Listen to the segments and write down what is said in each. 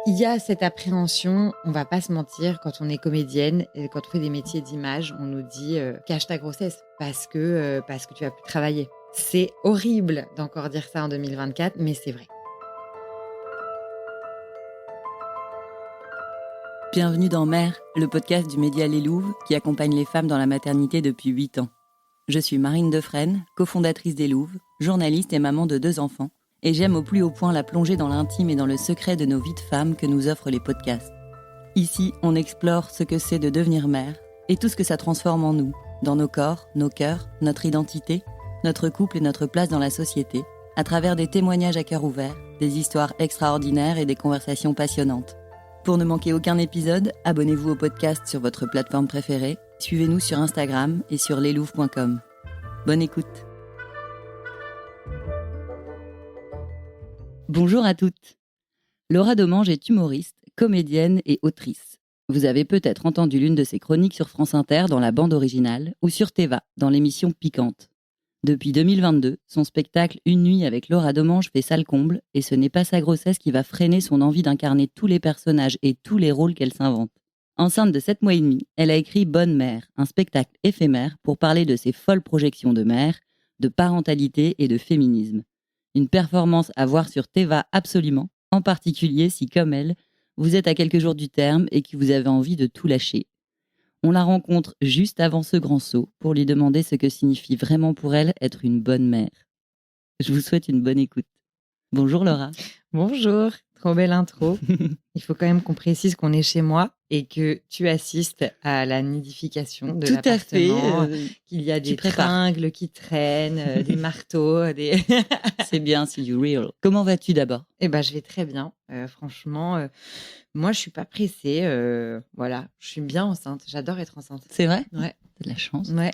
Il y a cette appréhension, on va pas se mentir, quand on est comédienne, et quand on fait des métiers d'image, on nous dit cache ta grossesse parce que tu vas plus travailler. C'est horrible d'encore dire ça en 2024, mais c'est vrai. Bienvenue dans Mère, le podcast du média Les Louves qui accompagne les femmes dans la maternité depuis 8 ans. Je suis Marine Defresne, cofondatrice des Louves, journaliste et maman de 2 enfants, et j'aime au plus haut point la plongée dans l'intime et dans le secret de nos vies de femmes que nous offrent les podcasts. Ici, on explore ce que c'est de devenir mère et tout ce que ça transforme en nous, dans nos corps, nos cœurs, notre identité, notre couple et notre place dans la société, à travers des témoignages à cœur ouvert, des histoires extraordinaires et des conversations passionnantes. Pour ne manquer aucun épisode, abonnez-vous au podcast sur votre plateforme préférée, suivez-nous sur Instagram et sur leslouves.com. Bonne écoute. Bonjour à toutes. Laura Domange est humoriste, comédienne et autrice. Vous avez peut-être entendu l'une de ses chroniques sur France Inter dans la bande originale ou sur Téva dans l'émission Piquante. Depuis 2022, son spectacle Une nuit avec Laura Domange fait salle comble et ce n'est pas sa grossesse qui va freiner son envie d'incarner tous les personnages et tous les rôles qu'elle s'invente. Enceinte de 7 mois et demi, elle a écrit Bonne mère, un spectacle éphémère pour parler de ses folles projections de mère, de parentalité et de féminisme. Une performance à voir sur Téva absolument, en particulier si, comme elle, vous êtes à quelques jours du terme et que vous avez envie de tout lâcher. On la rencontre juste avant ce grand saut pour lui demander ce que signifie vraiment pour elle être une bonne mère. Je vous souhaite une bonne écoute. Bonjour Laura. Bonjour, trop belle intro. Il faut quand même qu'on précise qu'on est chez moi et que tu assistes à la nidification de l'appartement, qu'il y a des tringles qui traînent, des marteaux, des... C'est bien, c'est du real. Comment vas-tu d'abord ? Eh ben, je vais très bien. Franchement, moi, je suis pas pressée. Voilà, je suis bien enceinte. J'adore être enceinte. C'est vrai ? Ouais. T'as de la chance. Ouais.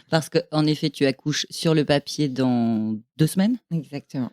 Parce qu'en effet, tu accouches sur le papier dans 2 semaines ? Exactement.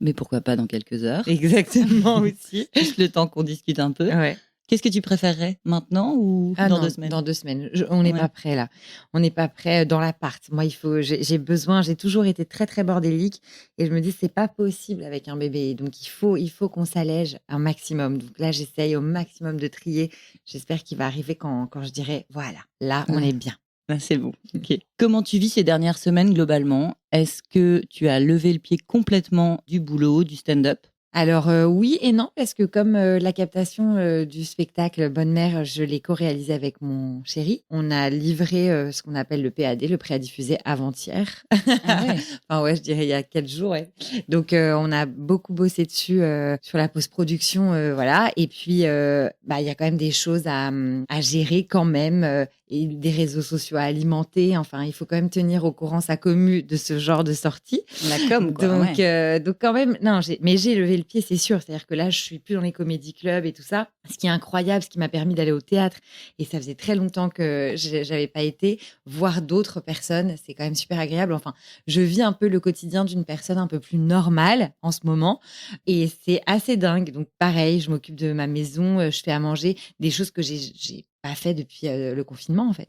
Mais pourquoi pas dans quelques heures ? Exactement aussi. Juste le temps qu'on discute un peu. Ouais. Qu'est-ce que tu préférerais maintenant ou dans 2 semaines ? Dans 2 semaines. On n'est pas prêt là. On n'est pas prêt dans l'appart. Moi, j'ai besoin. J'ai toujours été très très bordélique et je me dis c'est pas possible avec un bébé. Donc il faut qu'on s'allège un maximum. Donc là, j'essaye au maximum de trier. J'espère qu'il va arriver quand je dirai voilà, là on est bien. Ah, c'est bon. Okay. Comment tu vis ces dernières semaines globalement ? Est-ce que tu as levé le pied complètement du boulot, du stand-up ? Alors oui et non, parce que comme la captation du spectacle Bonne mère, je l'ai co-réalisé avec mon chéri. On a livré ce qu'on appelle le PAD, le prêt à diffuser avant-hier. Ah ouais. Enfin ouais, je dirais il y a 4 jours. Ouais. Donc on a beaucoup bossé dessus sur la post-production, voilà. Et puis il y a quand même des choses à gérer quand même. Et des réseaux sociaux à alimenter. Enfin, il faut quand même tenir au courant sa commu de ce genre de sortie. La com, quoi. Donc quand même, non, j'ai levé le pied, c'est sûr. C'est-à-dire que là, je suis plus dans les comédie clubs et tout ça. Ce qui est incroyable, ce qui m'a permis d'aller au théâtre. Et ça faisait très longtemps que j'avais pas été. Voir d'autres personnes, c'est quand même super agréable. Enfin, je vis un peu le quotidien d'une personne un peu plus normale en ce moment. Et c'est assez dingue. Donc pareil, je m'occupe de ma maison, je fais à manger, des choses que j'ai pas fait depuis le confinement en fait.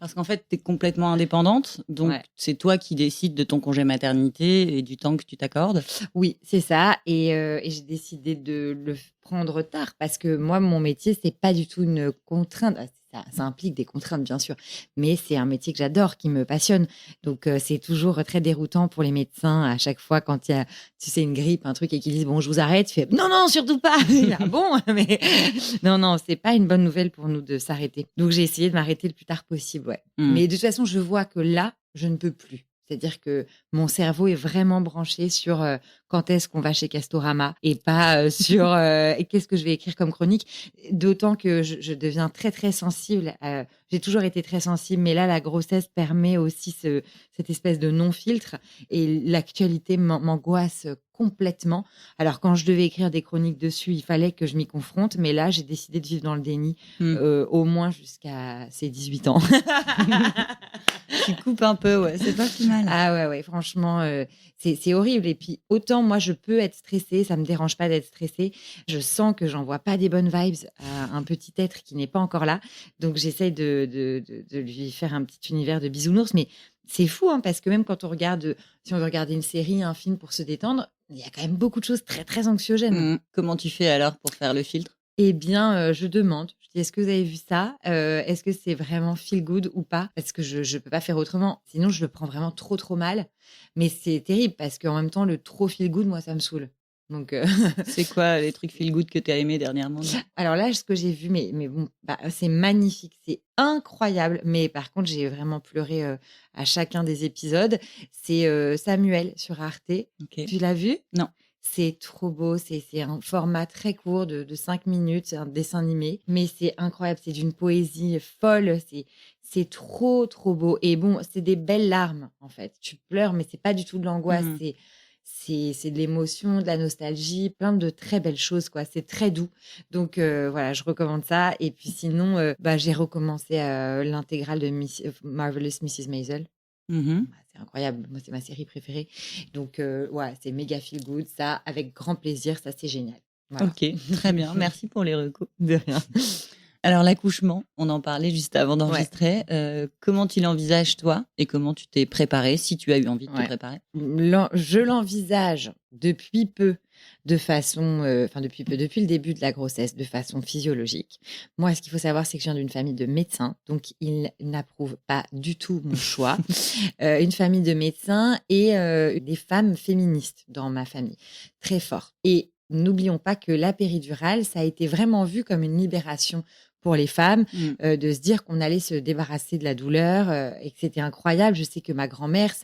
Parce qu'en fait, tu es complètement indépendante, donc c'est toi qui décides de ton congé maternité et du temps que tu t'accordes. Oui, c'est ça. Et j'ai décidé de le prendre tard parce que moi, mon métier, c'est pas du tout une contrainte. Ça implique des contraintes, bien sûr, mais c'est un métier que j'adore, qui me passionne. Donc, c'est toujours très déroutant pour les médecins à chaque fois quand il y a, tu sais, une grippe, un truc et qu'ils disent bon, je vous arrête. Tu fais non, surtout pas. Ah bon, mais non, c'est pas une bonne nouvelle pour nous de s'arrêter. Donc, j'ai essayé de m'arrêter le plus tard possible, ouais. Mais de toute façon, je vois que là, je ne peux plus. C'est-à-dire que mon cerveau est vraiment branché sur quand est-ce qu'on va chez Castorama et pas sur qu'est-ce que je vais écrire comme chronique. D'autant que je deviens très, très sensible. J'ai toujours été très sensible, mais là, la grossesse permet aussi cette espèce de non-filtre. Et l'actualité m'angoisse complètement. Alors, quand je devais écrire des chroniques dessus, il fallait que je m'y confronte. Mais là, j'ai décidé de vivre dans le déni, au moins jusqu'à ses 18 ans. Tu coupes un peu, ouais, c'est pas plus mal. Ah ouais, franchement, c'est horrible. Et puis, autant moi, je peux être stressée, ça me dérange pas d'être stressée. Je sens que j'envoie pas des bonnes vibes à un petit être qui n'est pas encore là. Donc, j'essaye de lui faire un petit univers de bisounours. Mais c'est fou, hein, parce que même quand on regarde, si on veut regarder une série, un film pour se détendre, il y a quand même beaucoup de choses très, très anxiogènes. Comment tu fais alors pour faire le filtre? Eh bien, je demande, je dis: «Est-ce que vous avez vu ça? Est-ce que c'est vraiment feel good ou pas?» parce que je peux pas faire autrement. Sinon, je le prends vraiment trop, trop mal. Mais c'est terrible parce qu'en même temps, le trop feel good, moi, ça me saoule. Donc C'est quoi les trucs feel good que tu as aimé dernièrement là? alors là, ce que j'ai vu, mais bon, bah, c'est magnifique, c'est incroyable. Mais par contre, j'ai vraiment pleuré, à chacun des épisodes. C'est, Samuel sur Arte. OK. Tu l'as vu? Non. C'est trop beau, c'est un format très court de 5 minutes, c'est un dessin animé, mais c'est incroyable, c'est d'une poésie folle, c'est trop, trop beau et bon, c'est des belles larmes, en fait. Tu pleures, mais c'est pas du tout de l'angoisse, Mmh. c'est de l'émotion, de la nostalgie, plein de très belles choses, quoi. C'est très doux. Donc voilà, je recommande ça et puis sinon, bah, j'ai recommencé, l'intégrale de Marvelous Mrs. Maisel. Mmh. Bah, c'est incroyable. Moi, c'est ma série préférée. Donc, ouais, c'est méga feel good, ça, avec grand plaisir, ça, c'est génial. Voilà. OK, très bien, merci pour les recos. De rien. Alors l'accouchement, on en parlait juste avant Ouais, d'enregistrer, comment tu l'envisages toi et comment tu t'es préparée, si tu as eu envie de te ouais. préparer? Je l'envisage depuis peu, de façon, enfin depuis peu, depuis le début de la grossesse, de façon physiologique. Moi, ce qu'il faut savoir, c'est que je viens d'une famille de médecins, donc ils n'approuvent pas du tout mon choix. Une famille de médecins et des femmes féministes dans ma famille, très fort. Et n'oublions pas que la péridurale, ça a été vraiment vu comme une libération pour les femmes, Mmh. de se dire qu'on allait se débarrasser de la douleur, et que c'était incroyable. Je sais que ma grand-mère,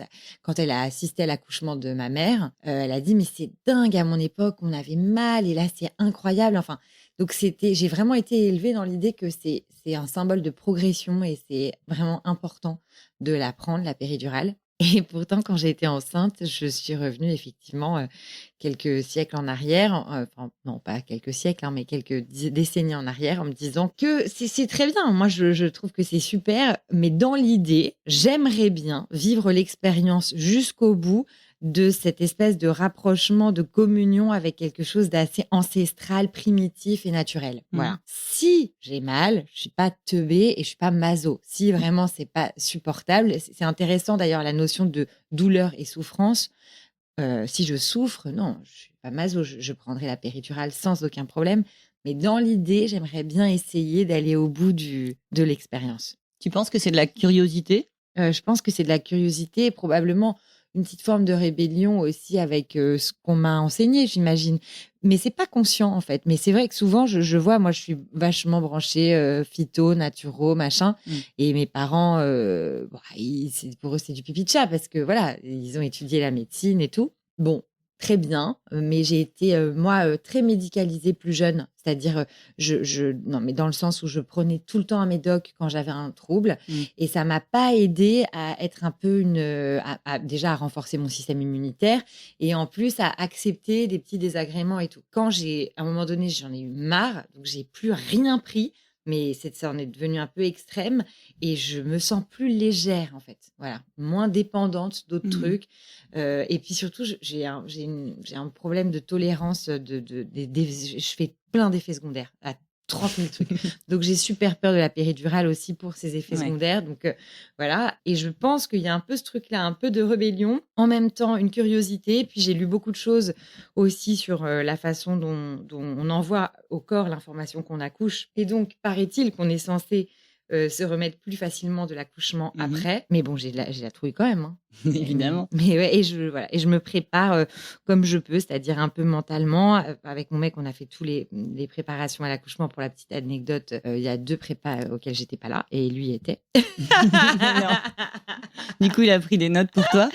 quand elle a assisté à l'accouchement de ma mère, elle a dit: «Mais c'est dingue, à mon époque, on avait mal et là, c'est incroyable». Enfin, donc j'ai vraiment été élevée dans l'idée que c'est un symbole de progression et c'est vraiment important de la prendre, la péridurale. Et pourtant, quand j'ai été enceinte, je suis revenue effectivement, quelques siècles en arrière, enfin non, pas quelques siècles, hein, mais quelques décennies en arrière, en me disant que c'est très bien. Moi, je trouve que c'est super, mais dans l'idée, j'aimerais bien vivre l'expérience jusqu'au bout de cette espèce de rapprochement, de communion avec quelque chose d'assez ancestral, primitif et naturel. Mmh. Voilà. Si j'ai mal, je suis pas teubée et je suis pas maso. Si vraiment c'est pas supportable, c'est intéressant d'ailleurs la notion de douleur et souffrance. Si je souffre, non, je suis pas maso, je prendrai la péridurale sans aucun problème. Mais dans l'idée, j'aimerais bien essayer d'aller au bout de l'expérience. Tu penses que c'est de la curiosité? Je pense que c'est de la curiosité et probablement une petite forme de rébellion aussi avec, ce qu'on m'a enseigné, j'imagine. Mais c'est pas conscient, en fait. Mais c'est vrai que souvent je vois, moi, je suis vachement branchée, phyto, naturo, machin Mmh. et mes parents, bah, pour eux, c'est du pipi de chat parce que voilà, ils ont étudié la médecine et tout. Bon, très bien, mais j'ai été, moi, très médicalisée plus jeune. C'est-à-dire, non, mais dans le sens où je prenais tout le temps un médoc quand j'avais un trouble Mmh. et ça m'a pas aidée à être un peu déjà à renforcer mon système immunitaire et en plus à accepter des petits désagréments et tout. À un moment donné, j'en ai eu marre, donc j'ai plus rien pris, mais ça en est devenu un peu extrême et je me sens plus légère, en fait. Voilà, moins dépendante d'autres Mmh. trucs, et puis surtout, j'ai un problème de tolérance, je fais plein d'effets secondaires à 30 000 trucs. Donc j'ai super peur de la péridurale aussi pour ses effets Ouais. secondaires. Donc voilà. Et je pense qu'il y a un peu ce truc-là, un peu de rébellion, en même temps une curiosité. Puis j'ai lu beaucoup de choses aussi sur la façon dont on envoie au corps l'information qu'on accouche. Et donc, paraît-il qu'on est censé se remettre plus facilement de l'accouchement Mmh. après. Mais bon, j'ai la trouille quand même, hein. Évidemment. Mais ouais, et je me prépare, comme je peux, c'est-à-dire un peu mentalement. Avec mon mec, on a fait tous les préparations à l'accouchement. Pour la petite anecdote, il y a 2 prépas, auxquels j'étais pas là et lui était. Non. Du coup, il a pris des notes pour toi?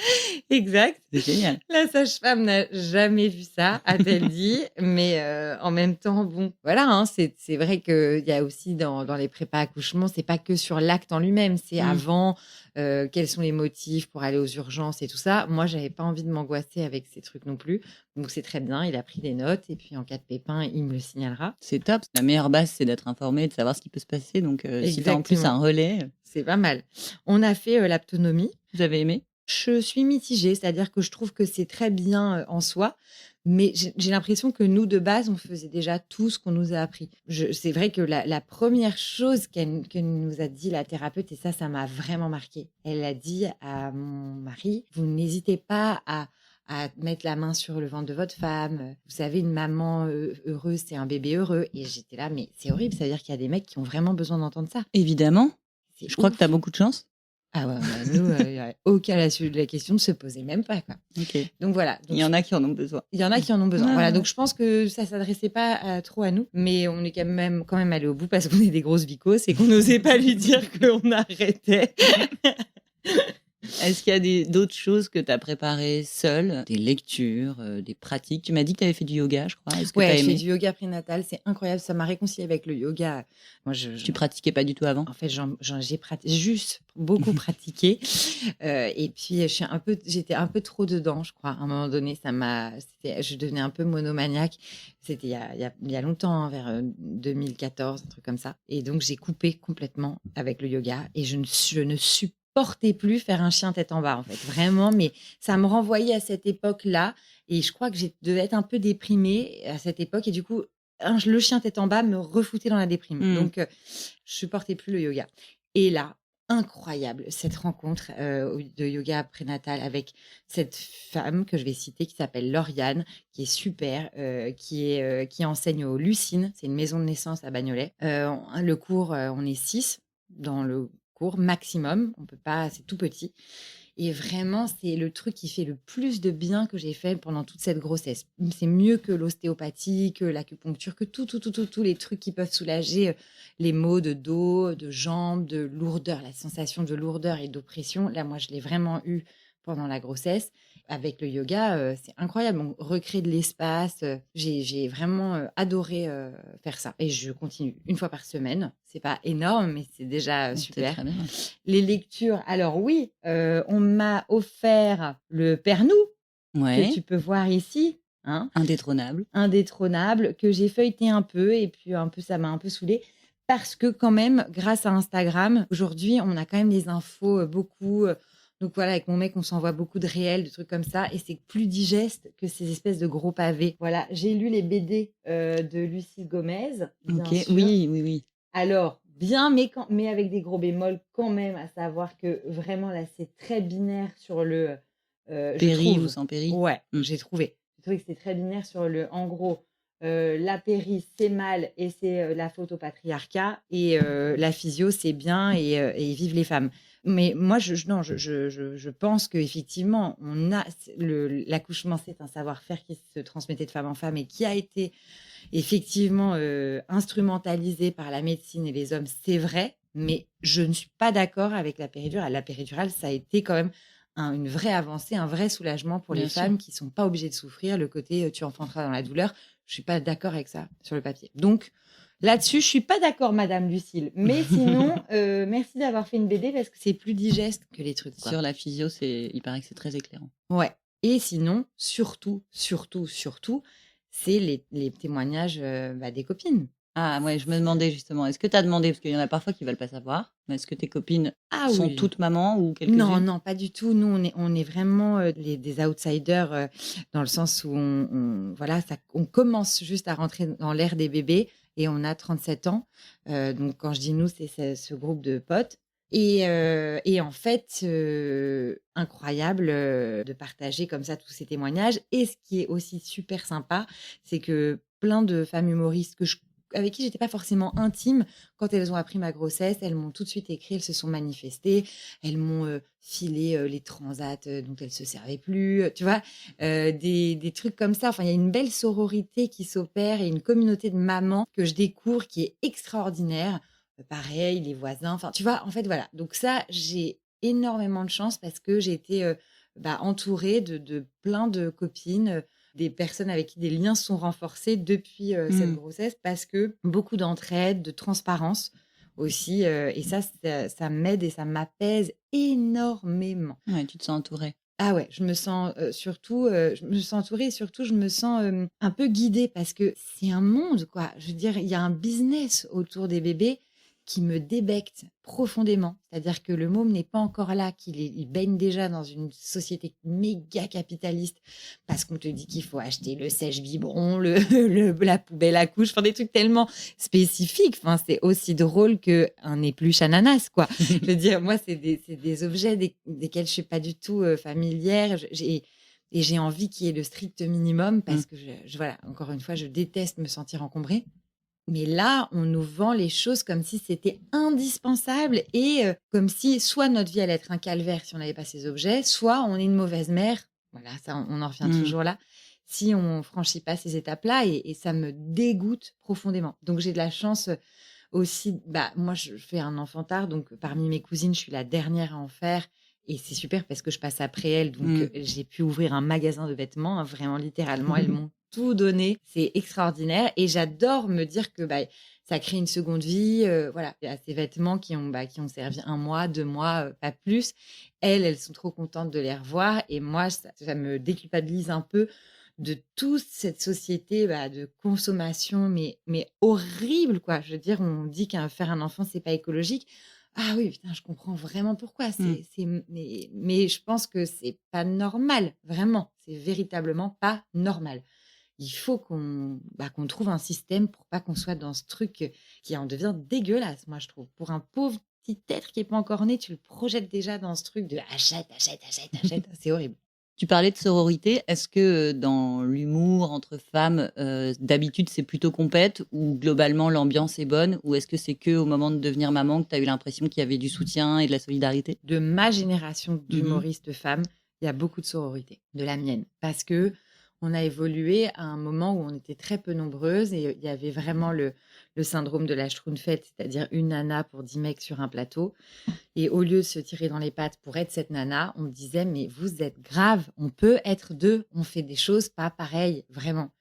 Exact. C'est génial. La sage-femme n'a jamais vu ça, a-t-elle dit. Mais en même temps, bon, voilà, hein, c'est vrai qu'il y a aussi dans les prépas accouchements, c'est pas que sur l'acte en lui-même, c'est Mmh. avant, quels sont les motifs pour aller aux urgences et tout ça. Moi, j'avais pas envie de m'angoisser avec ces trucs non plus. Donc c'est très bien, il a pris des notes et puis en cas de pépin, il me le signalera. C'est top. La meilleure base, c'est d'être informé, de savoir ce qui peut se passer donc si tu as en plus Exactement, un relais, c'est pas mal. On a fait, l'aptonomie. vous avez aimé? Je suis mitigée, c'est-à-dire que je trouve que c'est très bien, en soi, mais j'ai l'impression que nous, de base, on faisait déjà tout ce qu'on nous a appris. C'est vrai que la 1re chose qu'elle nous a dit, la thérapeute, et ça m'a vraiment marquée. Elle a dit à mon mari: «Vous n'hésitez pas à à mettre la main sur le ventre de votre femme. Vous savez, une maman heureuse, c'est un bébé heureux. Et j'étais là, mais c'est horrible, ça veut dire qu'il y a des mecs qui ont vraiment besoin d'entendre ça. Évidemment. C'est Je crois ouf. que tu as beaucoup de chance. Ah ouais, nous, il n'y a aucun la question de se poser même pas, quoi. Ok. Donc voilà. Il y en a qui en ont besoin. Il y en a qui en ont besoin. Ah, Voilà, ouais. donc je pense que ça s'adressait pas trop à nous, mais on est quand même allé au bout parce qu'on est des grosses vicos et qu'on n'osait pas lui dire qu'on arrêtait. Est-ce qu'il y a d'autres choses que tu as préparées seule? Des lectures, des pratiques? Tu m'as dit que tu avais fait du yoga, je crois. Est-ce que tu as Ouais, je aimé? fais du yoga prénatal, c'est incroyable, ça m'a réconcilié avec le yoga. Moi, Tu pratiquais pas du tout avant? en fait, j'ai juste beaucoup pratiqué. Et puis, j'étais un peu trop dedans, je crois. À un moment donné, je devenais un peu monomaniaque. C'était il y a longtemps, hein, vers 2014, un truc comme ça. Et donc, j'ai coupé complètement avec le yoga. Et je ne supportais plus faire un chien tête en bas, en fait. Vraiment, mais ça me renvoyait à cette époque-là. Et je crois que je devais être un peu déprimée à cette époque. Et du coup, le chien tête en bas me refoutait dans la déprime. Donc, je supportais plus le yoga. Et là, incroyable, cette rencontre de yoga prénatal avec cette femme que je vais citer qui s'appelle Lauriane, qui est super, qui enseigne au Lucine, c'est une maison de naissance à Bagnolet. Le cours, on est 6 dans le cours maximum, on peut pas, c'est tout petit. Et vraiment, c'est le truc qui fait le plus de bien que j'ai fait pendant toute cette grossesse. C'est mieux que l'ostéopathie, que l'acupuncture, que tous les trucs qui peuvent soulager les maux de dos, de jambes, de lourdeur, la sensation de lourdeur et d'oppression. Là, moi, je l'ai vraiment eu pendant la grossesse. Avec le yoga, c'est incroyable. On recrée de l'espace. J'ai vraiment adoré faire ça. Et je continue une fois par semaine. C'est pas énorme, mais c'est déjà C'est super. très bien. Les lectures, alors oui, on m'a offert le Père Nou, que Ouais, tu peux voir ici, hein, indétrônable. indétrônable, que j'ai feuilleté un peu et puis ça m'a un peu saoulée parce que quand même, grâce à Instagram, aujourd'hui, on a quand même des infos beaucoup. Donc voilà, avec mon mec, on s'envoie beaucoup de réels, de trucs comme ça, et c'est plus digeste que ces espèces de gros pavés. Voilà, j'ai lu les BD de Lucie Gomez, bien Ok, sûr. oui. Alors, bien, mais avec des gros bémols quand même, à savoir que vraiment, là, c'est très binaire sur le... je Péri trouve. ou sans péri? Ouais, j'ai trouvé. J'ai trouvé que c'était très binaire sur le... En gros, la péri, c'est mal et c'est la faute au patriarcat. Et la physio, c'est bien et vive les femmes. Mais moi, non, je pense qu'effectivement, l'accouchement, c'est un savoir-faire qui se transmettait de femme en femme et qui a été effectivement instrumentalisé par la médecine et les hommes, c'est vrai, mais je ne suis pas d'accord avec la péridurale. La péridurale, ça a été quand même une vraie avancée, un vrai soulagement pour Bien les sûr. femmes qui ne sont pas obligées de souffrir. Le côté tu enfanteras dans la douleur, je ne suis pas d'accord avec ça sur le papier. Donc là-dessus, je ne suis pas d'accord, Madame Lucille. Mais sinon, merci d'avoir fait une BD parce que c'est plus digeste que les trucs, quoi. Sur la physio, il paraît que c'est très éclairant. Ouais. Et sinon, surtout, c'est les témoignages des copines. Ah ouais, je me demandais justement, est-ce que tu as demandé, parce qu'il y en a parfois qui veulent pas savoir, mais est-ce que tes copines sont Oui. toutes mamans ou quelques-unes? Non, pas du tout. Nous, on est vraiment des outsiders dans le sens où on commence juste à rentrer dans l'ère des bébés et on a 37 ans. Donc, quand je dis nous, c'est ce groupe de potes. Et en fait, incroyable de partager comme ça tous ces témoignages. Et ce qui est aussi super sympa, c'est que plein de femmes humoristes avec qui j'étais pas forcément intime, quand elles ont appris ma grossesse, elles m'ont tout de suite écrit, elles se sont manifestées, elles m'ont filé les transats dont elles se servaient plus, tu vois, des trucs comme ça. Enfin, il y a une belle sororité qui s'opère et une communauté de mamans que je découvre qui est extraordinaire. Pareil, les voisins, enfin, tu vois, en fait, voilà. Donc ça, j'ai énormément de chance parce que j'ai été entourée de plein de copines, des personnes avec qui des liens sont renforcés depuis cette grossesse parce que beaucoup d'entraide, de transparence aussi. Et ça m'aide et ça m'apaise énormément. Ouais, tu te sens entourée. Ah ouais, je me sens je me sens entourée et surtout je me sens un peu guidée parce que c'est un monde, quoi. Je veux dire, il y a un business autour des bébés qui me débecte profondément. C'est-à-dire que le môme n'est pas encore là, il baigne déjà dans une société méga capitaliste parce qu'on te dit qu'il faut acheter le sèche-biberon, la poubelle à couche, enfin des trucs tellement spécifiques. Enfin, c'est aussi drôle qu'un épluche ananas, quoi. Je veux dire, moi, c'est des objets desquels je suis pas du tout familière. Et j'ai envie qu'il y ait le strict minimum parce que, voilà, encore une fois, je déteste me sentir encombrée. Mais là, on nous vend les choses comme si c'était indispensable et comme si soit notre vie allait être un calvaire si on n'avait pas ces objets, soit on est une mauvaise mère. Voilà, ça, on en revient toujours là. Si on franchit pas ces étapes-là, et ça me dégoûte profondément. Donc, j'ai de la chance aussi. Moi, je fais un enfant tard, donc parmi mes cousines, je suis la dernière à en faire. Et c'est super parce que je passe après elles. Donc, j'ai pu ouvrir un magasin de vêtements, hein, vraiment littéralement. Elles m'ont tout donné. C'est extraordinaire. Et j'adore me dire que ça crée une seconde vie. Voilà, il y a ces vêtements qui ont servi 1 mois, 2 mois, pas plus. Elles sont trop contentes de les revoir. Et moi, ça me déculpabilise un peu de toute cette société de consommation, mais horrible, quoi. Je veux dire, on dit qu'un faire un enfant, c'est pas écologique. Ah oui, putain, je comprends vraiment pourquoi. Mais je pense que c'est pas normal, vraiment. C'est véritablement pas normal. Il faut qu'on trouve un système pour pas qu'on soit dans ce truc qui en devient dégueulasse, moi, je trouve. Pour un pauvre petit être qui est pas encore né, tu le projettes déjà dans ce truc de achète, achète, achète, achète. C'est horrible. Tu parlais de sororité. Est-ce que dans l'humour entre femmes, d'habitude, c'est plutôt compète ou globalement l'ambiance est bonne? Ou est-ce que c'est qu'au moment de devenir maman que tu as eu l'impression qu'il y avait du soutien et de la solidarité? De ma génération d'humoristes femmes, il y a beaucoup de sororité, de la mienne. Parce que on a évolué à un moment où on était très peu nombreuses et il y avait vraiment le syndrome de la schtroumpfette, c'est-à-dire une nana pour 10 mecs sur un plateau. Et au lieu de se tirer dans les pattes pour être cette nana, on me disait, mais vous êtes grave, on peut être deux, on fait des choses pas pareilles, vraiment.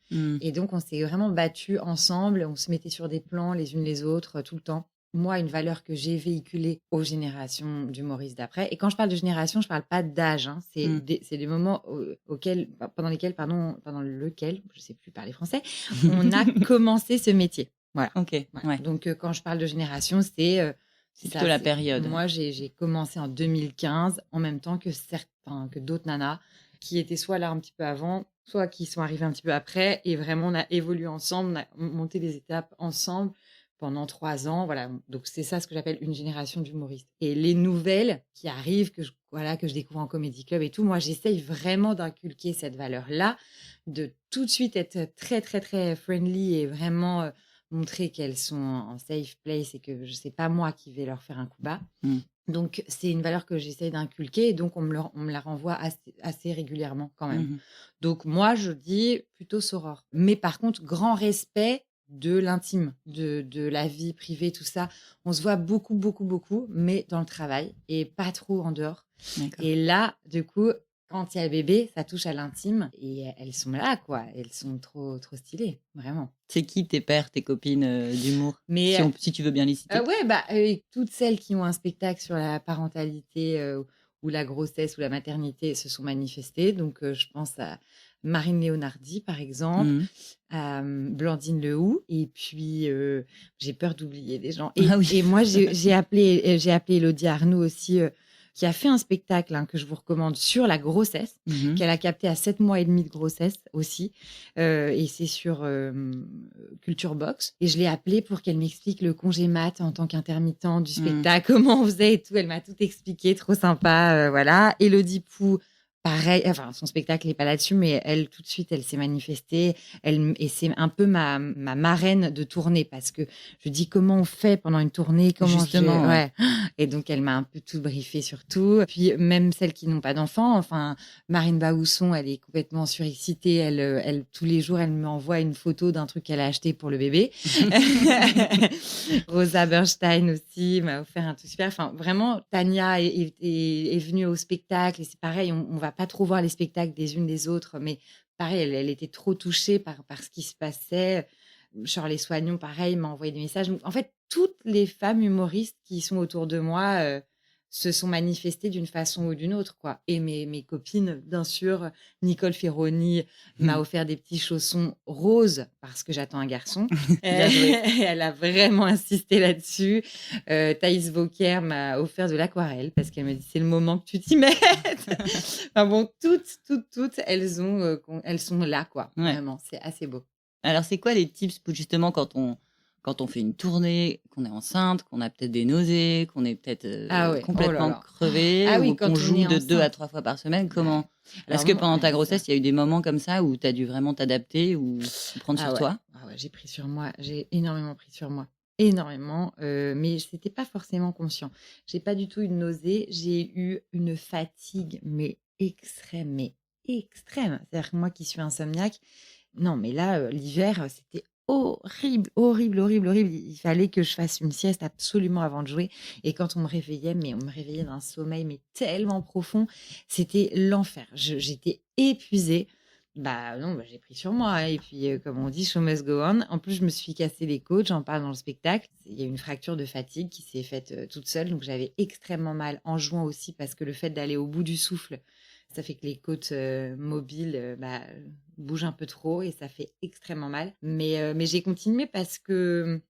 Et donc, on s'est vraiment battus ensemble, on se mettait sur des plans les unes les autres tout le temps. Moi, une valeur que j'ai véhiculée aux générations d'humoristes d'après. Et quand je parle de génération, je parle pas d'âge, hein. C'est des moments pendant lequel, je sais plus parler français, on a commencé ce métier. Voilà. Ok. Voilà. Ouais. Donc, quand je parle de génération, c'est plutôt la période. Moi, j'ai commencé en 2015, en même temps que d'autres nanas qui étaient soit là un petit peu avant, soit qui sont arrivées un petit peu après. Et vraiment, on a évolué ensemble, on a monté des étapes ensemble pendant 3 ans. Voilà. Donc, c'est ça ce que j'appelle une génération d'humoristes. Et les nouvelles qui arrivent, que je découvre en comédie club et tout, moi, j'essaye vraiment d'inculquer cette valeur-là, de tout de suite être très, très, très friendly et vraiment montrer qu'elles sont en safe place et que c'est pas moi qui vais leur faire un coup bas. Donc, c'est une valeur que j'essaye d'inculquer et donc on me la renvoie assez régulièrement quand même. Donc, moi, je dis plutôt soror. Mais par contre, grand respect de l'intime, de la vie privée, tout ça. On se voit beaucoup, beaucoup, beaucoup, mais dans le travail et pas trop en dehors. D'accord. Et là, du coup, quand il y a le bébé, ça touche à l'intime et elles sont là, quoi. Elles sont trop, trop stylées, vraiment. C'est qui tes pères, tes copines d'humour? Mais si tu veux bien les citer. toutes celles qui ont un spectacle sur la parentalité ou la grossesse ou la maternité se sont manifestées. Donc, je pense à Marine Léonardi, par exemple, à Blandine Lehoux. Et puis, j'ai peur d'oublier des gens. Et moi, j'ai appelé Élodie Arnoux aussi, qui a fait un spectacle que je vous recommande sur la grossesse, qu'elle a capté à 7 mois et demi de grossesse aussi. Et c'est sur Culture Box. Et je l'ai appelée pour qu'elle m'explique le congé mat en tant qu'intermittent du spectacle, comment on faisait et tout. Elle m'a tout expliqué, trop sympa. Voilà. Élodie Pou, pareil, enfin, son spectacle n'est pas là-dessus, mais elle, tout de suite, elle s'est manifestée. Et c'est un peu ma marraine de tournée parce que je dis comment on fait pendant une tournée, Justement, ouais. Et donc, elle m'a un peu tout briefé sur tout. Puis, même celles qui n'ont pas d'enfants, enfin, Marine Baousson, elle est complètement surexcitée. Elle, tous les jours, elle m'envoie une photo d'un truc qu'elle a acheté pour le bébé. Rosa Bernstein aussi m'a offert un truc super. Enfin, vraiment, Tania est venue au spectacle et c'est pareil, on va pas trop voir les spectacles des unes des autres, mais pareil, elle était trop touchée par ce qui se passait. Charles Soignon, pareil, m'a envoyé des messages. Donc, en fait, toutes les femmes humoristes qui sont autour de moi se sont manifestées d'une façon ou d'une autre, quoi. Et mes copines, bien sûr, Nicole Ferroni m'a offert des petits chaussons roses parce que j'attends un garçon. Elle a vraiment insisté là-dessus. Thaïs Vauquier m'a offert de l'aquarelle parce qu'elle me dit c'est le moment que tu t'y mettes. Enfin bon, toutes, elles sont là, quoi. Ouais. Vraiment, c'est assez beau. Alors, c'est quoi les tips pour justement quand on quand on fait une tournée, qu'on est enceinte, qu'on a peut-être des nausées, qu'on est peut-être Ah ouais, oh là complètement là. crevé Ah ou oui, qu'on quand on joue est de 2 à enceinte. 3 fois par semaine, Ouais. comment est-ce Alors que moi, pendant ta ouais, c'est ça. grossesse, il y a eu des moments comme ça où tu as dû vraiment t'adapter ou prendre Ah sur ouais. toi? Ah ouais, j'ai pris sur moi, j'ai énormément pris sur moi. Énormément, mais c'était pas forcément conscient. J'ai pas du tout eu de nausée, j'ai eu une fatigue, mais extrême. C'est-à-dire que moi qui suis insomniaque, non, mais là, l'hiver, c'était horrible, horrible, horrible, horrible. Il fallait que je fasse une sieste absolument avant de jouer et quand on me réveillait, mais on me réveillait d'un sommeil, mais tellement profond, c'était l'enfer. J'étais épuisée. Bah, non, bah, j'ai pris sur moi, hein, et puis, comme on dit: «Show must go on». En plus, je me suis cassé les côtes, j'en parle dans le spectacle. Il y a une fracture de fatigue qui s'est faite, toute seule, donc j'avais extrêmement mal en jouant aussi parce que le fait d'aller au bout du souffle, ça fait que les côtes, mobiles, bah, bougent un peu trop et ça fait extrêmement mal. Mais j'ai continué parce que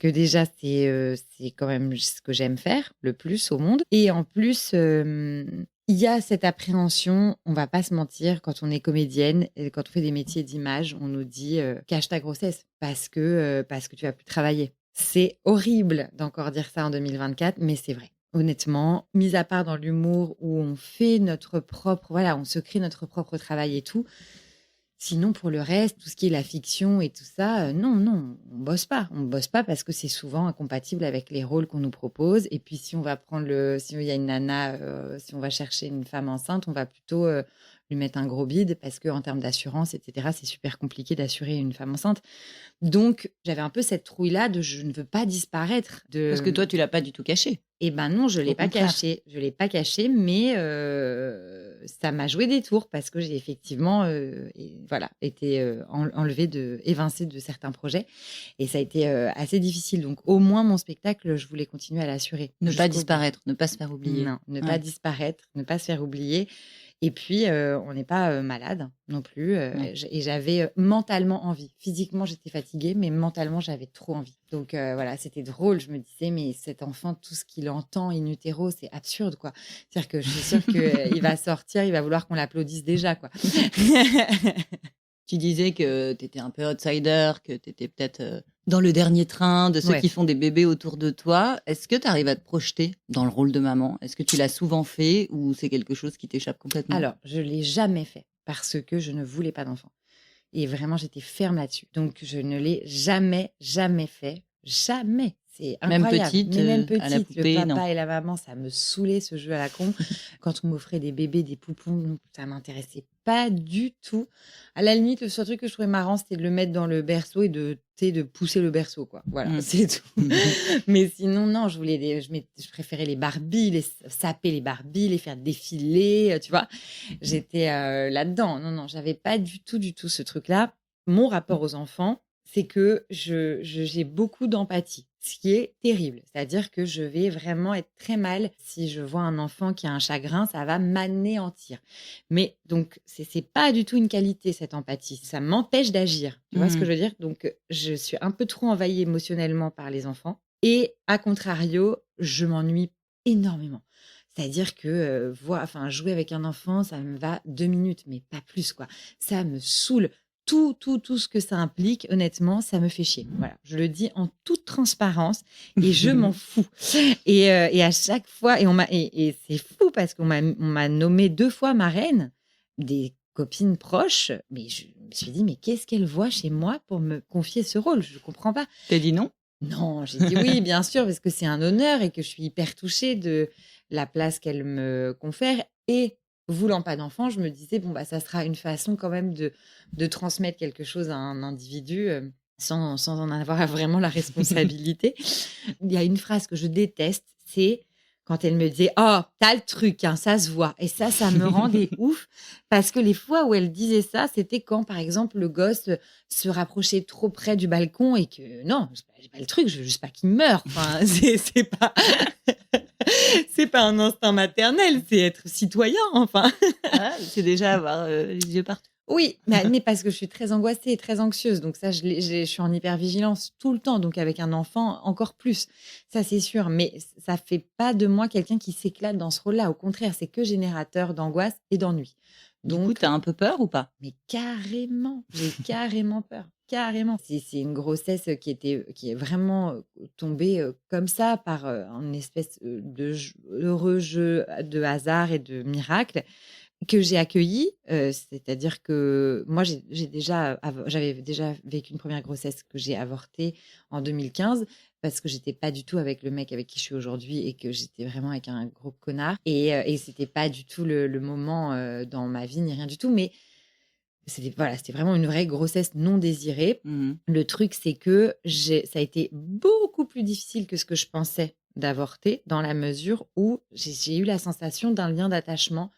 déjà c'est quand même ce que j'aime faire le plus au monde et en plus, il y a cette appréhension, on va pas se mentir, quand on est comédienne et quand on fait des métiers d'image, on nous dit, «Cache ta grossesse parce que tu vas plus travailler». C'est horrible d'encore dire ça en 2024, mais c'est vrai. Honnêtement, mis à part dans l'humour où on fait notre propre voilà, on se crée notre propre travail et tout. Sinon pour le reste, tout ce qui est la fiction et tout ça, non, non, on bosse pas. On bosse pas parce que c'est souvent incompatible avec les rôles qu'on nous propose et puis si on va prendre si il y a une nana, si on va chercher une femme enceinte, on va plutôt, lui mettre un gros bide parce qu'en termes d'assurance et cetera, c'est super compliqué d'assurer une femme enceinte. Donc j'avais un peu cette trouille-là de je ne veux pas disparaître Parce que de. toi, tu l'as pas du tout caché, Et ben non, au contraire. je l'ai pas caché, mais ça m'a joué des tours parce que j'ai effectivement, voilà, été, enlevée évincée de certains projets et ça a été, assez difficile. Donc au moins mon spectacle, je voulais continuer à l'assurer Ne pas jusqu'au bout. disparaître, ne pas se faire oublier. Non, ne pas Ouais, disparaître, ne pas se faire oublier et puis, on n'est pas, malade non plus, non. et j'avais, mentalement envie. Physiquement, j'étais fatiguée, mais mentalement, j'avais trop envie. Donc, voilà, c'était drôle. Je me disais: «Mais cet enfant, tout ce qu'il entend in utero, c'est absurde, quoi». C'est-à-dire que je suis sûre qu'il va sortir, il va vouloir qu'on l'applaudisse déjà, quoi. Tu disais que tu étais un peu outsider, que tu étais peut-être, dans le dernier train de ceux Ouais. qui font des bébés autour de toi. Est-ce que tu arrives à te projeter dans le rôle de maman? Est-ce que tu l'as souvent fait ou c'est quelque chose qui t'échappe complètement? Alors, je l'ai jamais fait parce que je ne voulais pas d'enfant et vraiment, j'étais ferme là-dessus. Donc je ne l'ai jamais, jamais fait. Jamais! C'est Même incroyable. petite, Mais même à la petite, le poupée, non? papa et la maman, ça me saoulait ce jeu à la con. Quand on m'offrait des bébés, des poupons, ça m'intéressait pas du tout. À la limite, le seul truc que je trouvais marrant, c'était de le mettre dans le berceau et de pousser le berceau, quoi. Voilà, Mmh. c'est tout. Mais sinon, non, je préférais les Barbies, saper les Barbies, les faire défiler, tu vois? J'étais, là-dedans. Non, non, j'avais pas du tout ce truc-là. Mon rapport aux enfants, c'est que j'ai beaucoup d'empathie, ce qui est terrible. C'est-à-dire que je vais vraiment être très mal si je vois un enfant qui a un chagrin, ça va m'anéantir. Mais donc c'est pas du tout une qualité cette empathie, ça m'empêche d'agir. Tu vois ce que Mmh. je veux dire? Donc je suis un peu trop envahie émotionnellement par les enfants et à contrario, je m'ennuie énormément. C'est-à-dire que, jouer avec un enfant, ça me va 2 minutes, mais pas plus, quoi. Ça me saoule. Tout ce que ça implique, honnêtement, ça me fait chier. Voilà, je le dis en toute transparence et je m'en fous. Et à chaque fois et c'est fou parce qu'on m'a nommée 2 fois marraine, des copines proches, mais je me suis dit: «Mais qu'est-ce qu'elle voit chez moi pour me confier ce rôle?» Je comprends pas. Tu as dit non? Non, j'ai dit: «Oui, bien sûr», parce que c'est un honneur et que je suis hyper touchée de la place qu'elle me confère et voulant pas d'enfant, je me disais: «Bon, bah, ça sera une façon quand même de transmettre quelque chose à un individu, sans en avoir vraiment la responsabilité». Il y a une phrase que je déteste, c'est quand elle me disait: «Oh, tu le truc, hein, ça se voit» et ça me rendait ouf parce que les fois où elle disait ça, c'était quand, par exemple, le gosse, se rapprochait trop près du balcon et que non, j'ai pas le truc, je veux juste pas qu'il meure. Enfin, c'est pas c'est pas un instinct maternel, c'est être citoyen, enfin. Ah, c'est déjà avoir, les yeux partout. Oui, mais parce que je suis très angoissée et très anxieuse, donc ça, je suis en hypervigilance tout le temps, donc avec un enfant, encore plus. Ça, c'est sûr, mais ça fait pas de moi quelqu'un qui s'éclate dans ce rôle-là. Au contraire, c'est que générateur d'angoisse et d'ennui. Du coup, Donc, t'as un peu peur ou pas? mais carrément, j'ai carrément peur, carrément. C'est une grossesse qui est vraiment tombée comme ça par un espèce heureux jeu de hasard et de miracle que j'ai accueilli. C'est-à-dire que moi, j'avais déjà vécu une première grossesse que j'ai avortée en 2015 parce que j'étais pas du tout avec le mec avec qui je suis aujourd'hui et que j'étais vraiment avec un gros connard. Et c'était pas du tout le moment dans ma vie ni rien du tout. Mais c'était vraiment une vraie grossesse non désirée. Mmh. Le truc, c'est que ça a été beaucoup plus difficile que ce que je pensais d'avorter, dans la mesure où j'ai eu la sensation d'un lien d'attachement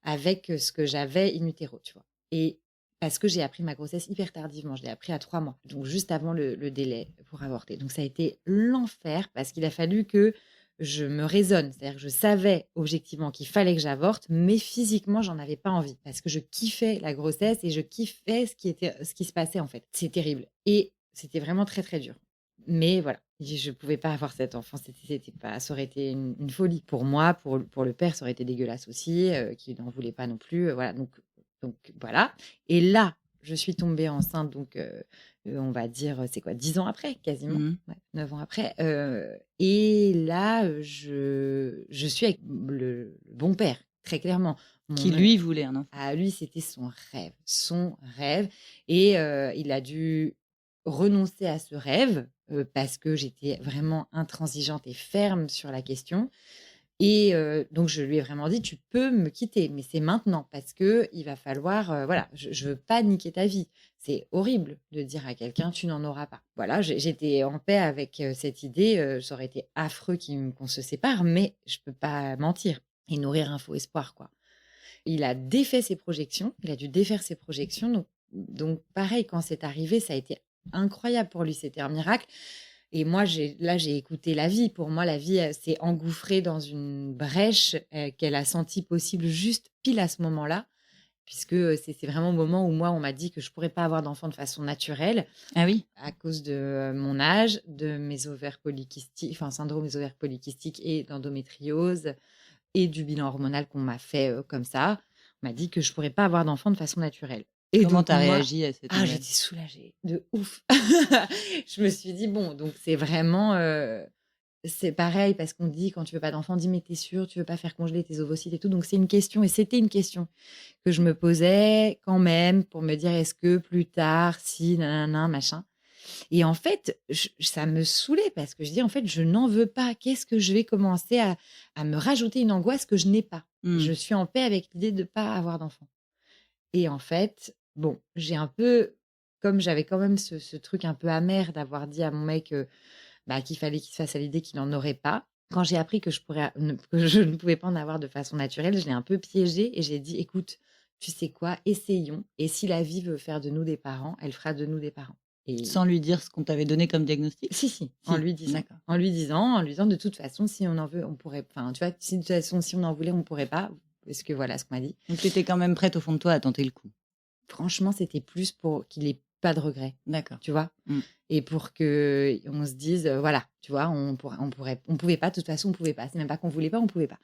avec ce que j'avais in utero, tu vois. Et parce que j'ai appris ma grossesse hyper tardivement, je l'ai appris à 3 mois, donc juste avant le délai pour avorter. Donc ça a été l'enfer parce qu'il a fallu que je me raisonne. C'est-à-dire que je savais objectivement qu'il fallait que j'avorte, mais physiquement, j'en avais pas envie parce que je kiffais la grossesse et je kiffais ce qui se passait en fait. C'est terrible. Et c'était vraiment très, très dur. Mais voilà, je pouvais pas avoir cet enfant. C'était pas, ça aurait été une folie. Pour moi, pour le père, ça aurait été dégueulasse aussi, qui n'en voulait pas non plus. Voilà, donc voilà. Et là, je suis tombée enceinte, donc on va dire, c'est quoi, 10 ans après, quasiment. Mmh. Ouais, 9 ans après. Et là, je suis avec le bon père, très clairement. Qui Mon lui voulait un enfant. À lui, c'était son rêve, son rêve. Et il a dû renoncer à ce rêve parce que j'étais vraiment intransigeante et ferme sur la question. Et donc je lui ai vraiment dit: «Tu peux me quitter, mais c'est maintenant parce que il va falloir, voilà, je veux pas niquer ta vie». C'est horrible de dire à quelqu'un: «Tu n'en auras pas». Voilà, j'étais en paix avec cette idée, ça aurait été affreux qu'on se sépare, mais je peux pas mentir et nourrir un faux espoir, quoi. Il a défait ses projections, il a dû défaire ses projections, donc pareil, quand c'est arrivé, ça a été incroyable pour lui, c'était un miracle. Et moi, j'ai écouté la vie. Pour moi, la vie, elle s'est engouffrée dans une brèche qu'elle a sentie possible juste pile à ce moment-là, puisque c'est vraiment au moment où moi, on m'a dit que je pourrais pas avoir d'enfant de façon naturelle Ah oui? à cause de mon âge, de mes ovaires polykystiques, enfin syndrome des ovaires polykystiques et d'endométriose et du bilan hormonal qu'on m'a fait comme ça. On m'a dit que je pourrais pas avoir d'enfant de façon naturelle. Et Comment donc t'as moi, réagi à cette nouvelle? j'étais soulagée de ouf. Je me suis dit: «Bon, donc c'est vraiment, c'est pareil parce qu'on dit quand tu veux pas d'enfant, dis: "Mais tu sûr, tu veux pas faire congeler tes ovocytes et tout?" Donc c'est une question et c'était une question que je me posais quand même pour me dire: «Est-ce que plus tard, si nin machin». Et en fait, ça me saoulait parce que je dis: «En fait, je n'en veux pas. Qu'est-ce que je vais commencer à me rajouter une angoisse que je n'ai pas?» Mmh. Je suis en paix avec l'idée de pas avoir d'enfant. Et en fait, bon, j'ai un peu comme j'avais quand même ce truc un peu amer d'avoir dit à mon mec, qu'il fallait qu'il se fasse à l'idée qu'il n'en aurait pas. Quand j'ai appris que que je ne pouvais pas en avoir de façon naturelle, je l'ai un peu piégé et j'ai dit: «Écoute, tu sais quoi? Essayons et si la vie veut faire de nous des parents, elle fera de nous des parents». Et Sans lui dire ce qu'on t'avait donné comme diagnostic? si, Si, d'accord. en lui disant: «De toute façon, si on en veut, on pourrait», enfin, tu vois? Si de toute façon, si on en voulait, on pourrait pas, parce que voilà ce qu'on m'a dit. Donc tu étais quand même prête au fond de toi à tenter le coup? Franchement, c'était plus pour qu'il ait pas de regrets, D'accord. tu vois? Mmh. Et pour qu'on se dise, voilà, tu vois? On pouvait pas, de toute façon, on pouvait pas. C'est même pas qu'on voulait pas, on pouvait pas.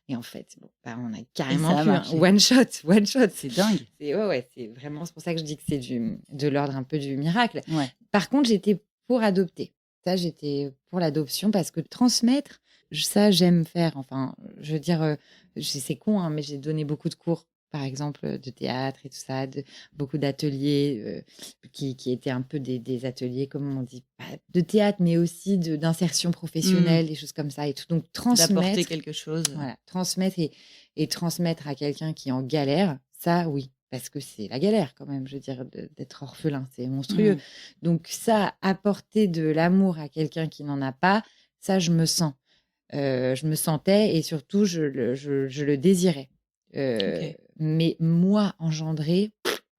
Et en fait, bon, on a Et carrément ça a pu, hein. marché? One shot, one shot. C'est dingue. Ouais, c'est vraiment, c'est pour ça que je dis que c'est de l'ordre un peu du miracle. Ouais. Par contre, j'étais pour adopter. Ça, j'étais pour l'adoption parce que transmettre, ça, j'aime faire. Enfin, je veux dire, c'est con, hein, mais j'ai donné beaucoup de cours, par exemple, de théâtre et tout ça, beaucoup d'ateliers qui étaient un peu des ateliers, comment on dit, pas de théâtre, mais aussi d'insertion professionnelle, des choses comme ça et tout. Donc, D'apporter transmettre, quelque chose. voilà, transmettre et transmettre à quelqu'un qui est en galère, ça, oui. Parce que c'est la galère quand même, je veux dire, d'être orphelin, c'est monstrueux. Mmh. Donc ça, apporter de l'amour à quelqu'un qui n'en a pas, ça, je me sens. Je me sentais et surtout, je le désirais. OK. Mais moi, engendrer,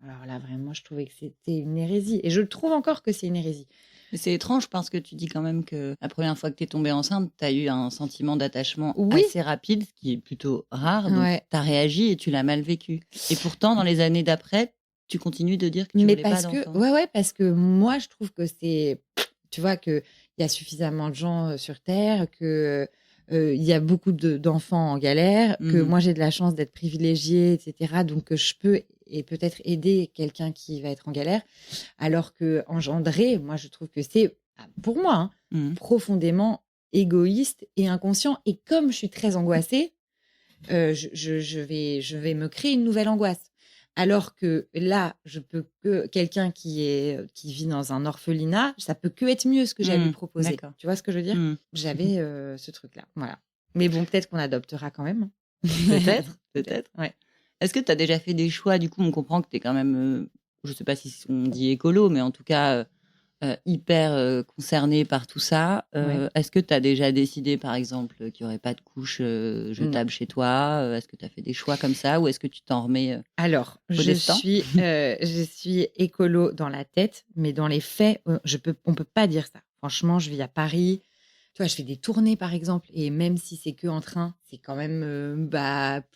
alors là, vraiment, je trouvais que c'était une hérésie. Et je trouve encore que c'est une hérésie. Mais c'est étrange parce que tu dis quand même que la première fois que tu es tombée enceinte, tu as eu un sentiment d'attachement Oui, assez rapide, ce qui est plutôt rare, donc ouais. tu as réagi et tu l'as mal vécu. Et pourtant, dans les années d'après, tu continues de dire que tu Mais voulais pas parce que, d'enfant? ouais, parce que moi, je trouve que c'est, tu vois, qu'il y a suffisamment de gens sur Terre, que il y a beaucoup d'enfants en galère, que Mhm. moi j'ai de la chance d'être privilégiée, etc. Donc que je peux et peut-être aider quelqu'un qui va être en galère, alors que engendrer, moi je trouve que c'est, pour moi, hein, Mhm. profondément égoïste et inconscient. Et comme je suis très angoissée, je vais me créer une nouvelle angoisse. Alors que là, je peux que quelqu'un qui vit dans un orphelinat, ça peut que être mieux ce que j'ai à lui Mhm. proposer. D'accord. Tu vois ce que je veux dire? Mhm. J'avais ce truc-là, voilà. Mais bon, peut-être qu'on adoptera quand même. Peut-être, Peut-être, peut-être. ouais. Est-ce que tu as déjà fait des choix? Du coup, on comprend que tu es quand même, je sais pas si on dit écolo, mais en tout cas, hyper, concerné par tout ça. Ouais. Est-ce que tu as déjà décidé, par exemple, qu'il y aurait pas de couches, Non. jetables chez toi? Est-ce que tu as fait des choix comme ça ou est-ce que tu t'en remets, Alors, au destin? je suis écolo dans la tête, mais dans les faits, on peut pas dire ça. Franchement, je vis à Paris. Tu vois, je fais des tournées, par exemple, et même si c'est que en train, c'est quand même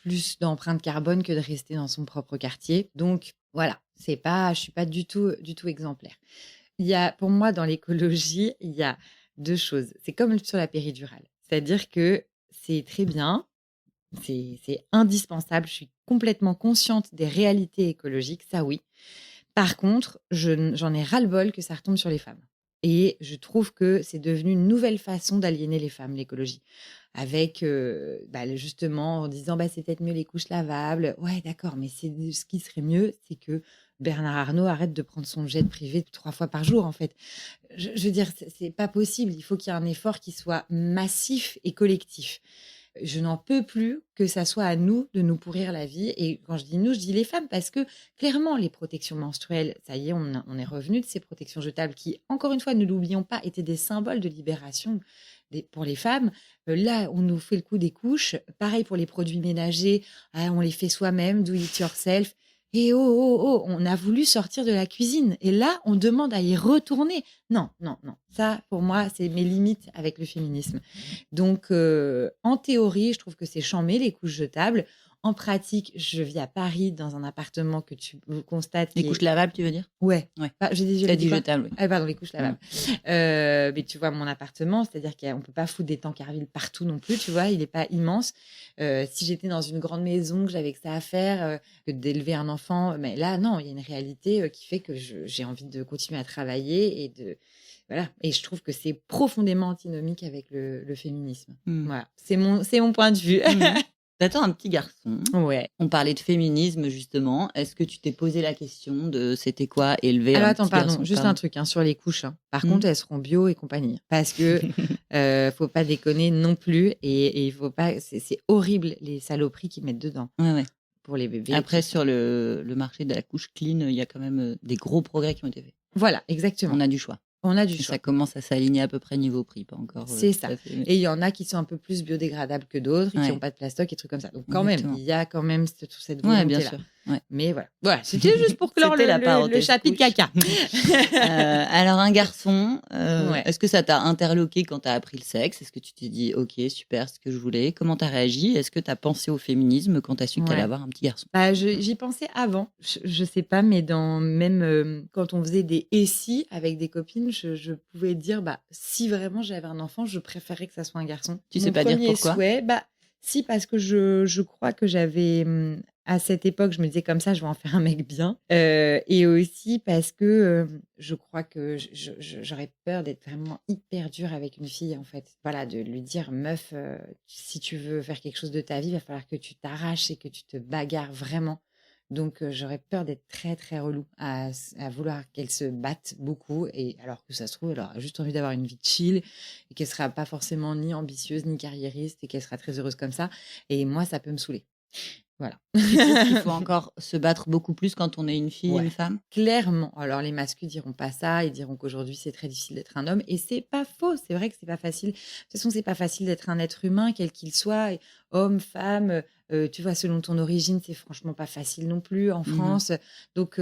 plus d'empreinte carbone que de rester dans son propre quartier. Donc voilà, je suis pas du tout exemplaire. Il y a, pour moi, dans l'écologie, il y a deux choses. C'est comme sur la péridurale, c'est-à-dire que c'est très bien, c'est indispensable. Je suis complètement consciente des réalités écologiques, ça oui. Par contre, j'en ai ras-le-bol que ça retombe sur les femmes. Et je trouve que c'est devenu une nouvelle façon d'aliéner les femmes, l'écologie. Avec, justement, en disant, c'est peut-être mieux les couches lavables. Ouais, d'accord, mais ce qui serait mieux, c'est que Bernard Arnault arrête de prendre son jet privé 3 fois par jour, en fait. Je veux dire, c'est pas possible. Il faut qu'il y ait un effort qui soit massif et collectif. Je n'en peux plus que ça soit à nous de nous pourrir la vie. Et quand je dis nous, je dis les femmes, parce que clairement, les protections menstruelles, ça y est, on est revenu de ces protections jetables qui, encore une fois, ne l'oublions pas, étaient des symboles de libération pour les femmes. Là, on nous fait le coup des couches. Pareil pour les produits ménagers, on les fait soi-même, do it yourself. Et oh, oh, oh, on a voulu sortir de la cuisine. Et là, on demande à y retourner. Non, non, non. Ça, pour moi, c'est mes limites avec le féminisme. Donc, en théorie, je trouve que c'est chambé, les couches jetables. En pratique, je vis à Paris dans un appartement que tu constates Les qui couches est... lavables, tu veux dire? Ouais. Ouais. J'avais Tu dit dit quoi? jetable, oui. Ah, pardon, les couches Mmh. lavables. Mais tu vois, mon appartement, c'est-à-dire qu'on ne peut pas foutre des tankervilles partout non plus, tu vois, il n'est pas immense. Si j'étais dans une grande maison, que j'avais que ça à faire, que d'élever un enfant, mais là, non, il y a une réalité qui fait que j'ai envie de continuer à travailler et de... Voilà. Et je trouve que c'est profondément antinomique avec le féminisme. Mmh. Voilà. C'est mon point de vue. Mmh. T'attends un petit garçon. Ouais. On parlait de féminisme, justement. Est-ce que tu t'es posé la question de c'était quoi élever Alors un attends, petit garçon pardon, juste comme un truc sur les couches, hein. Par Mmh. contre, elles seront bio et compagnie. Parce que faut pas déconner non plus. Et il faut pas. C'est horrible les saloperies qu'ils mettent dedans Ouais, ouais. pour les bébés. Après, tout ça. sur le marché de la couche clean, il y a quand même des gros progrès qui ont été faits. Voilà, exactement. On a du choix. On a du Et choix. ça commence à s'aligner à peu près niveau prix, pas encore C'est tout ça. à fait. Mais... Et il y en a qui sont un peu plus biodégradables que d'autres, et qui Ouais. n'ont pas de plastoc et trucs comme ça. Donc quand même, Exactement. il y a quand même cette Ouais, bien volonté-là. sûr. Ouais. Mais voilà. Voilà, c'était juste pour clore C'était la le parenthèse chapitre couche. caca. Alors, un garçon, Ouais. est-ce que ça t'a interloqué quand t'as appris le sexe? Est-ce que tu t'es dit, OK, super, c'est ce que je voulais? Comment t'as réagi? Est-ce que t'as pensé au féminisme quand t'as su que t'allais Ouais. avoir un petit garçon? J'y pensais avant. Je sais pas, mais même quand on faisait des et si avec des copines, je pouvais dire, si vraiment j'avais un enfant, je préférais que ça soit un garçon. Tu sais Mon pas dire premier pourquoi? souhait, si, parce que je crois que j'avais, à cette époque, je me disais comme ça, je vais en faire un mec bien. Et aussi parce que je crois que j'aurais peur d'être vraiment hyper dure avec une fille, en fait. Voilà, de lui dire, meuf, si tu veux faire quelque chose de ta vie, il va falloir que tu t'arraches et que tu te bagarres vraiment. Donc, j'aurais peur d'être très, très relou à vouloir qu'elle se batte beaucoup. Et alors que ça se trouve, elle aura juste envie d'avoir une vie chill et qu'elle sera pas forcément ni ambitieuse ni carriériste et qu'elle sera très heureuse comme ça. Et moi, ça peut me saouler. Voilà. Tu trouves qu'il faut encore se battre beaucoup plus quand on est une fille et Ouais. une femme? Clairement. Alors, les masculins diront pas ça. Ils diront qu'aujourd'hui, c'est très difficile d'être un homme. Et c'est pas faux. C'est vrai que c'est pas facile. De toute façon, c'est pas facile d'être un être humain, quel qu'il soit, homme, femme. Tu vois, selon ton origine, c'est franchement pas facile non plus en France. Donc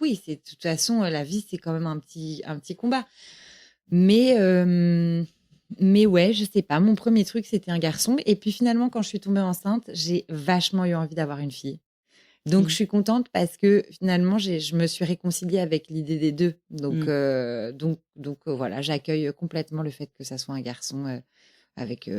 oui, de toute façon, la vie, c'est quand même un petit combat. Mais ouais, je sais pas. Mon premier truc, c'était un garçon. Et puis finalement, quand je suis tombée enceinte, j'ai vachement eu envie d'avoir une fille. Donc, je suis contente parce que finalement, je me suis réconciliée avec l'idée des deux. Donc, voilà, j'accueille complètement le fait que ça soit un garçon avec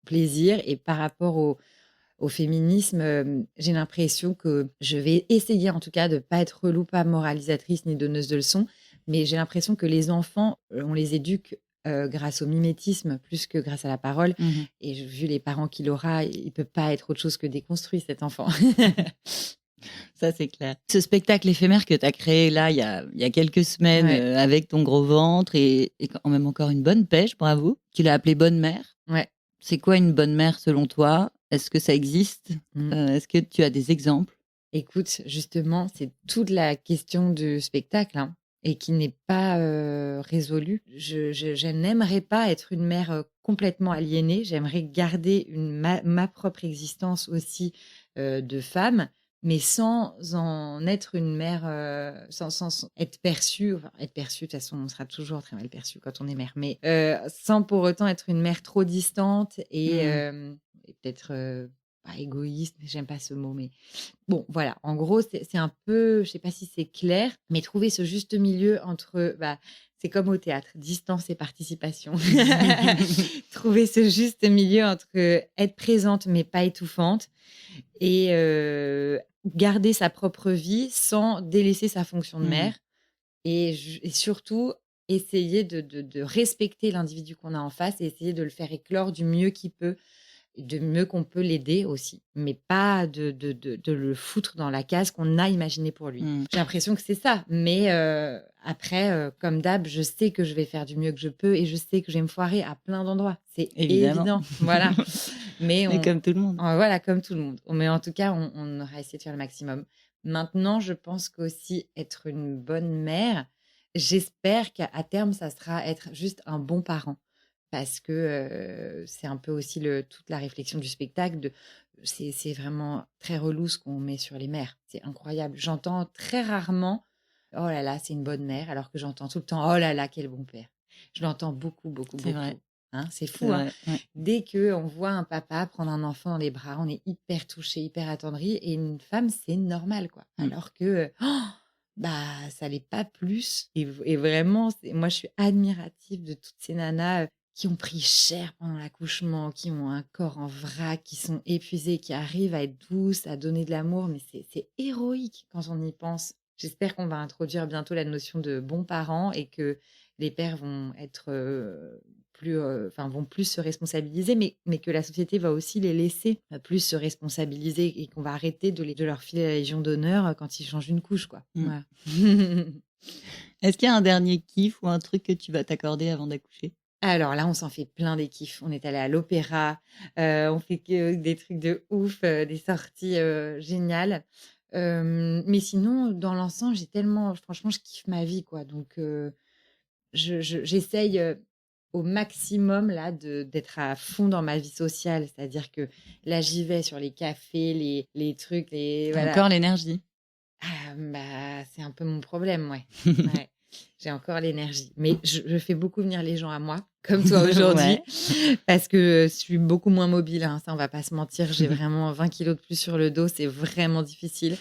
plaisir. Et par rapport au féminisme, j'ai l'impression que je vais essayer en tout cas de ne pas être relou, pas moralisatrice ni donneuse de leçons, mais j'ai l'impression que les enfants, on les éduque grâce au mimétisme plus que grâce à la parole. Et vu les parents qu'il aura, il ne peut pas être autre chose que déconstruit, cet enfant. Ça, c'est clair. Ce spectacle éphémère que tu as créé là, il y a quelques semaines, Ouais. avec ton gros ventre et quand même encore une bonne pêche, bravo. Tu l'as appelé Bonne Mère. Ouais. C'est quoi une bonne mère selon toi? Est-ce que ça existe? Est-ce que tu as des exemples? Écoute, justement, c'est toute la question du spectacle, hein, et qui n'est pas résolue. Je n'aimerais pas être une mère complètement aliénée. J'aimerais garder ma propre existence aussi de femme, mais sans en être une mère, sans être perçue. Enfin, être perçue, de toute façon, on sera toujours très mal perçue quand on est mère, mais sans pour autant être une mère trop distante et peut-être pas égoïste, mais j'aime pas ce mot, mais bon, voilà. En gros, c'est un peu, je sais pas si c'est clair, mais trouver ce juste milieu entre, c'est comme au théâtre, distance et participation. Trouver ce juste milieu entre être présente mais pas étouffante et garder sa propre vie sans délaisser sa fonction de mère et surtout essayer de respecter l'individu qu'on a en face et essayer de le faire éclore du mieux qu'il peut, de mieux qu'on peut l'aider aussi, mais pas de le foutre dans la case qu'on a imaginée pour lui. J'ai l'impression que c'est ça, mais après, comme d'hab, je sais que je vais faire du mieux que je peux et je sais que je vais me foirer à plein d'endroits. C'est Évidemment. évident, voilà. Mais comme tout le monde. voilà, comme tout le monde. Mais en tout cas, on aura essayé de faire le maximum. Maintenant, je pense qu'aussi être une bonne mère, j'espère qu'à terme, ça sera être juste un bon parent. Parce que c'est un peu aussi toute la réflexion du spectacle. C'est vraiment très relou ce qu'on met sur les mères. C'est incroyable. J'entends très rarement « Oh là là, c'est une bonne mère », alors que j'entends tout le temps « Oh là là, quel bon père ». Je l'entends beaucoup, beaucoup, C'est beaucoup. vrai. Hein, c'est C'est fou. Hein. vrai, ouais. Dès qu'on voit un papa prendre un enfant dans les bras, on est hyper touché, hyper attendri. Et une femme, c'est normal, quoi. Alors que ça l'est pas plus. Et vraiment, moi, je suis admirative de toutes ces nanas qui ont pris cher pendant l'accouchement, qui ont un corps en vrac, qui sont épuisées, qui arrivent à être douces, à donner de l'amour. Mais c'est héroïque quand on y pense. J'espère qu'on va introduire bientôt la notion de bons parents et que les pères vont être vont plus se responsabiliser, mais que la société va aussi les laisser plus se responsabiliser et qu'on va arrêter de leur filer la Légion d'honneur quand ils changent une couche, quoi. Voilà. Est-ce qu'il y a un dernier kiff ou un truc que tu vas t'accorder avant d'accoucher? Alors là, on s'en fait plein des kiffs. On est allé à l'opéra, on fait des trucs de ouf, des sorties géniales. Mais sinon, dans l'ensemble, franchement, je kiffe ma vie, quoi. Donc, j'essaye au maximum là d'être à fond dans ma vie sociale. C'est-à-dire que là, j'y vais sur les cafés, les trucs, voilà. Encore l'énergie. C'est un peu mon problème, ouais. Ouais. J'ai encore l'énergie. Mais je fais beaucoup venir les gens à moi, comme toi aujourd'hui, parce que je suis beaucoup moins mobile. Hein, ça, on va pas se mentir. J'ai vraiment 20 kilos de plus sur le dos. C'est vraiment difficile.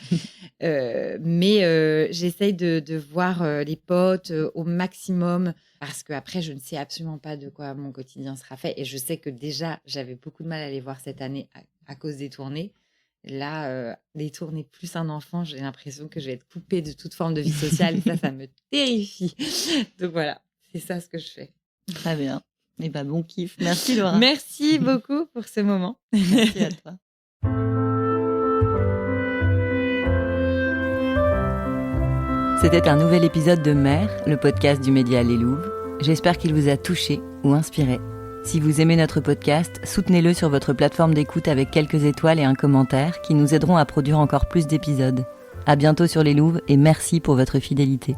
Mais j'essaye de voir les potes au maximum, parce qu'après, je ne sais absolument pas de quoi mon quotidien sera fait. Et je sais que déjà, j'avais beaucoup de mal à les voir cette année à cause des tournées. Là, les tournées plus un enfant, j'ai l'impression que je vais être coupée de toute forme de vie sociale. Et ça me terrifie. Donc voilà, c'est ça ce que je fais. Très bien. Et bon kiff. Merci Laura. Merci beaucoup pour ce moment. Merci à toi. C'était un nouvel épisode de Mère, le podcast du média Les Louves. J'espère qu'il vous a touché ou inspiré. Si vous aimez notre podcast, soutenez-le sur votre plateforme d'écoute avec quelques étoiles et un commentaire qui nous aideront à produire encore plus d'épisodes. À bientôt sur Les Louves et merci pour votre fidélité.